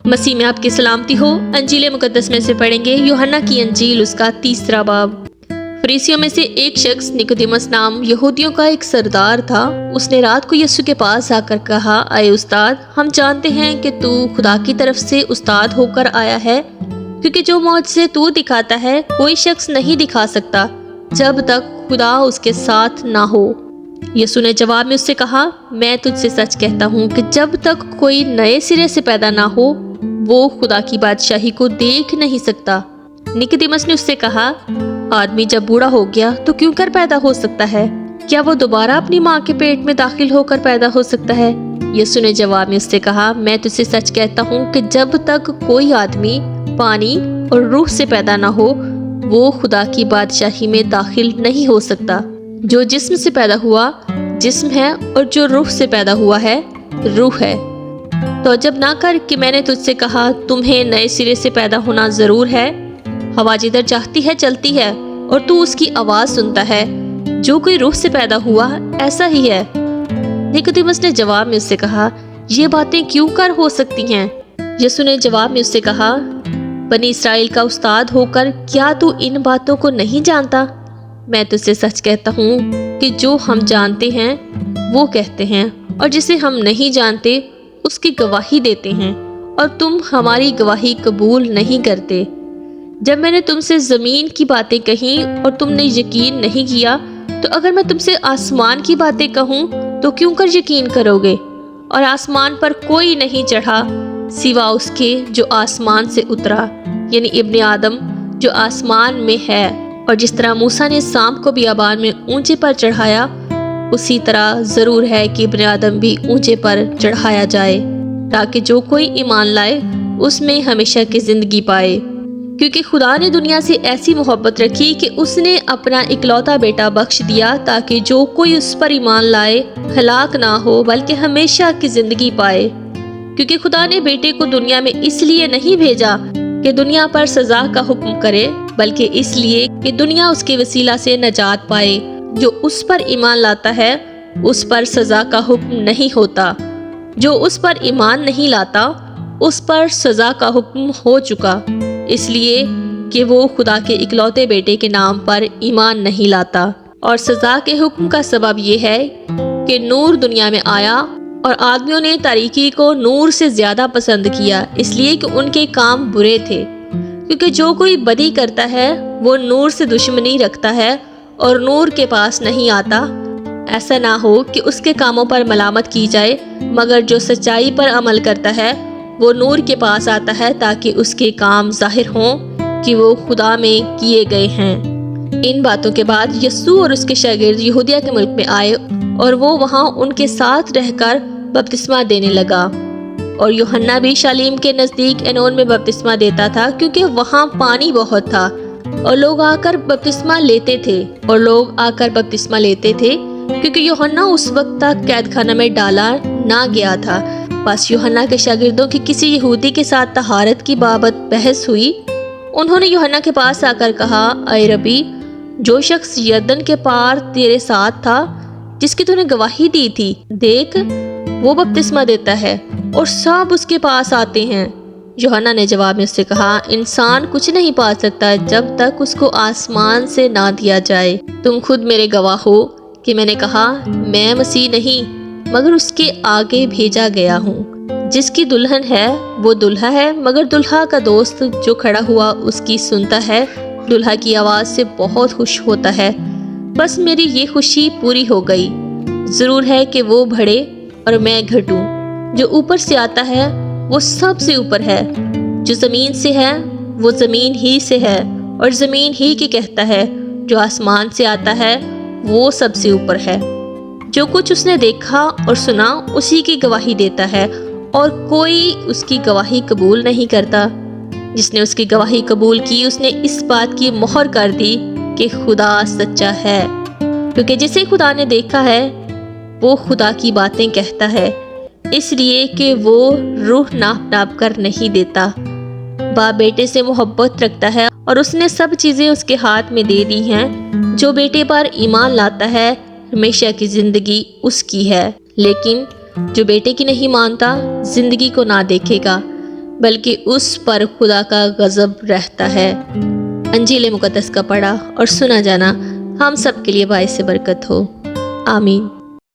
مسیح میں آپ کی سلامتی ہو۔ انجیل مقدس میں سے پڑھیں گے یوحنا کی انجیل اس کا 3 باب۔ فریسیوں میں سے ایک شخص نکودیمس نام یہودیوں کا ایک سردار تھا۔ اس نے رات کو یسوع کے پاس آ کر کہا، اے استاد، ہم جانتے ہیں کہ تو خدا کی طرف سے استاد ہو کر آیا ہے، کیونکہ جو معجزے تو دکھاتا ہے کوئی شخص نہیں دکھا سکتا جب تک خدا اس کے ساتھ نہ ہو۔ یسوع نے جواب میں اس سے کہا، میں تجھ سے سچ کہتا ہوں کہ جب تک کوئی نئے سرے سے پیدا نہ ہو وہ خدا کی بادشاہی کو دیکھ نہیں سکتا۔ نکودیمس نے اس سے کہا، آدمی جب بوڑھا ہو گیا تو کیوں کر پیدا ہو سکتا ہے؟ کیا وہ دوبارہ اپنی ماں کے پیٹ میں داخل ہو کر پیدا ہو سکتا ہے؟ یسوع نے جواب میں اس سے کہا، میں تجھ سے سچ کہتا ہوں کہ جب تک کوئی آدمی پانی اور روح سے پیدا نہ ہو وہ خدا کی بادشاہی میں داخل نہیں ہو سکتا۔ جو جسم سے پیدا ہوا جسم ہے اور جو روح سے پیدا ہوا ہے روح ہے۔ تو جب نہ کر کہ میں نے تجھ سے کہا تمہیں نئے سرے سے پیدا ہونا ضرور ہے۔ ہوا جدھر چاہتی ہے چلتی ہے اور تو اس کی آواز سنتا ہے، جو کوئی روح سے پیدا ہوا ایسا ہی ہے۔ نکودیمس نے جواب میں اس سے کہا، یہ باتیں کیوں کر ہو سکتی ہیں؟ یسوع نے جواب میں اس سے کہا، بنی اسرائیل کا استاد ہو کر کیا تو ان باتوں کو نہیں جانتا؟ میں تجھ سے سچ کہتا ہوں کہ جو ہم جانتے ہیں وہ کہتے ہیں، اور جسے ہم نہیں جانتے اس کی گواہی دیتے ہیں، اور تم ہماری گواہی قبول نہیں کرتے۔ جب میں نے تم سے زمین کی باتیں کہیں اور تم نے یقین نہیں کیا، تو اگر میں تم سے آسمان کی باتیں کہوں تو کیوں کر یقین کرو گے؟ اور آسمان پر کوئی نہیں چڑھا سوا اس کے جو آسمان سے اترا، یعنی ابن آدم جو آسمان میں ہے۔ اور جس طرح موسیٰ نے سانپ کو بیابان میں اونچے پر چڑھایا، اسی طرح ضرور ہے کہ ابن آدم بھی اونچے پر چڑھایا جائے، تاکہ جو کوئی ایمان لائے اس میں ہمیشہ کی زندگی پائے۔ کیونکہ خدا نے دنیا سے ایسی محبت رکھی کہ اس نے اپنا اکلوتا بیٹا بخش دیا، تاکہ جو کوئی اس پر ایمان لائے ہلاک نہ ہو بلکہ ہمیشہ کی زندگی پائے۔ کیونکہ خدا نے بیٹے کو دنیا میں اس لیے نہیں بھیجا کہ دنیا پر سزا کا حکم کرے، بلکہ اس لیے کہ دنیا اس کے وسیلہ سے نجات پائے۔ جو اس پر ایمان لاتا ہے اس پر سزا کا حکم نہیں ہوتا، جو اس پر ایمان نہیں لاتا اس پر سزا کا حکم ہو چکا، اس لیے کہ وہ خدا کے اکلوتے بیٹے کے نام پر ایمان نہیں لاتا۔ اور سزا کے حکم کا سبب یہ ہے کہ نور دنیا میں آیا اور آدمیوں نے تاریکی کو نور سے زیادہ پسند کیا، اس لیے کہ ان کے کام برے تھے۔ کیونکہ جو کوئی بدی کرتا ہے وہ نور سے دشمنی رکھتا ہے اور نور کے پاس نہیں آتا، ایسا نہ ہو کہ اس کے کاموں پر ملامت کی جائے، مگر جو سچائی پر عمل کرتا ہے وہ نور کے پاس آتا ہے تاکہ اس کے کام ظاہر ہوں کہ وہ خدا میں کیے گئے ہیں۔ ان باتوں کے بعد یسوع اور اس کے شاگرد یہودیہ کے ملک میں آئے، اور وہ وہاں ان کے ساتھ رہ کر بپتسمہ دینے لگا۔ اور یوحنا بھی شالیم کے نزدیک اینون میں بپتسمہ دیتا تھا، کیونکہ وہاں پانی بہت تھا، اور لوگ آ کر بپتسمہ لیتے تھے کیونکہ یوحنا اس وقت تک قید خانہ میں ڈالا نہ گیا تھا۔ بس یوحنا کے شاگردوں کی کسی یہودی کے ساتھ طہارت کی بابت بحث ہوئی۔ انہوں نے یوحنا کے پاس آ کر کہا، اے ربی، جو شخص یردن کے پار تیرے ساتھ تھا، جس کی تو نے گواہی دی تھی، دیکھ وہ بپتسمہ دیتا ہے اور سب اس کے پاس آتے ہیں۔ یوحنا نے جواب میں اس سے کہا، انسان کچھ نہیں پا سکتا جب تک اس کو آسمان سے نہ دیا جائے۔ تم خود میرے گواہ ہو کہ میں نے کہا، میں مسیح نہیں مگر اس کے آگے بھیجا گیا ہوں۔ جس کی دلہن ہے وہ دلہا ہے، مگر دلہا کا دوست جو کھڑا ہوا اس کی سنتا ہے، دلہا کی آواز سے بہت خوش ہوتا ہے۔ بس میری یہ خوشی پوری ہو گئی۔ ضرور ہے کہ وہ بڑھے اور میں گھٹوں۔ جو اوپر سے آتا ہے وہ سب سے اوپر ہے، جو زمین سے ہے وہ زمین ہی سے ہے اور زمین ہی کی کہتا ہے، جو آسمان سے آتا ہے وہ سب سے اوپر ہے۔ جو کچھ اس نے دیکھا اور سنا اسی کی گواہی دیتا ہے، اور کوئی اس کی گواہی قبول نہیں کرتا۔ جس نے اس کی گواہی قبول کی اس نے اس بات کی مہر کر دی کہ خدا سچا ہے، کیونکہ جسے خدا نے دیکھا ہے وہ خدا کی باتیں کہتا ہے، اس لیے کہ وہ روح ناپ ناپ کر نہیں دیتا۔ باپ بیٹے سے محبت رکھتا ہے اور اس نے سب چیزیں اس کے ہاتھ میں دے دی ہیں۔ جو بیٹے پر ایمان لاتا ہے ہمیشہ کی زندگی اس کی ہے، لیکن جو بیٹے کی نہیں مانتا زندگی کو نہ دیکھے گا، بلکہ اس پر خدا کا غضب رہتا ہے۔ انجیل مقدس کا پڑھا اور سنا جانا ہم سب کے لیے باعث برکت ہو۔ آمین۔